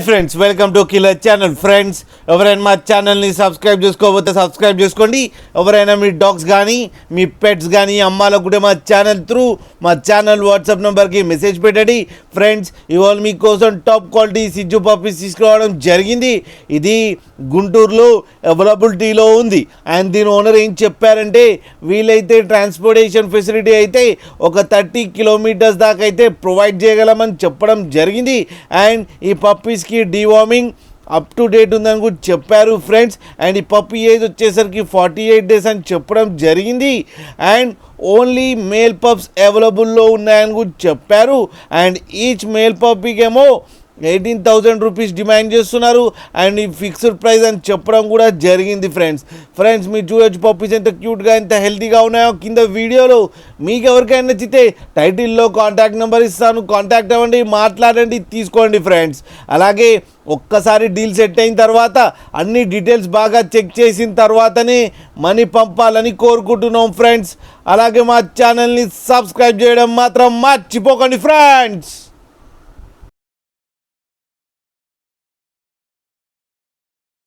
Friends welcome to killer channel. Friends ఎవరైనా మా ఛానల్ని సబ్స్క్రైబ్ చేసుకోకపోతే సబ్స్క్రైబ్ చేసుకోండి. ఎవరైనా మీ డాగ్స్ కానీ మీ పెట్స్ కానీ అమ్మాలనుకుంటే మా ఛానల్ వాట్సాప్ నెంబర్కి మెసేజ్ పెట్టండి. ఫ్రెండ్స్ ఇవాళ మీకోసం టాప్ క్వాలిటీ సిజ్జు పప్పీస్ తీసుకురావడం జరిగింది. ఇది గుంటూరులో అవైలబిలిటీలో ఉంది. అండ్ దీని ఓనర్ ఏం చెప్పారంటే వీలైతే ట్రాన్స్పోర్టేషన్ ఫెసిలిటీ అయితే ఒక 30 కిలోమీటర్స్ దాకా అయితే ప్రొవైడ్ చేయగలమని చెప్పడం జరిగింది. అండ్ ఈ పప్పీస్కి డీవార్మింగ్ అప్ టు డేట్ ఉందని కూడా చెప్పారు ఫ్రెండ్స్. అండ్ ఈ పప్పీ ఏజ్ వచ్చేసరికి 48 డేస్ అని చెప్పడం జరిగింది. అండ్ ఓన్లీ మేల్ పప్స్ అవైలబుల్లో ఉన్నాయని కూడా చెప్పారు. అండ్ ఈచ్ మేల్ పప్పీకేమో 18,000 రూపీస్ డిమాండ్ చేస్తున్నారు. అండ్ ఈ ఫిక్స్డ్ ప్రైస్ అని చెప్పడం కూడా జరిగింది. ఫ్రెండ్స్ మీరు చూడొచ్చు పప్పీస్ ఎంత క్యూట్గా ఎంత హెల్తీగా ఉన్నాయో కింద వీడియోలో. మీకు ఎవరికైనా నచ్చితే టైటిల్లో కాంటాక్ట్ నెంబర్ ఇస్తాను, కాంటాక్ట్ అవ్వండి, మాట్లాడండి, తీసుకోండి ఫ్రెండ్స్. అలాగే ఒక్కసారి డీల్ సెట్ అయిన తర్వాత అన్ని డీటెయిల్స్ బాగా చెక్ చేసిన తర్వాతనే మనీ పంపాలని కోరుకుంటున్నాం ఫ్రెండ్స్. అలాగే మా ఛానల్ని సబ్స్క్రైబ్ చేయడం మాత్రం మర్చిపోకండి ఫ్రెండ్స్.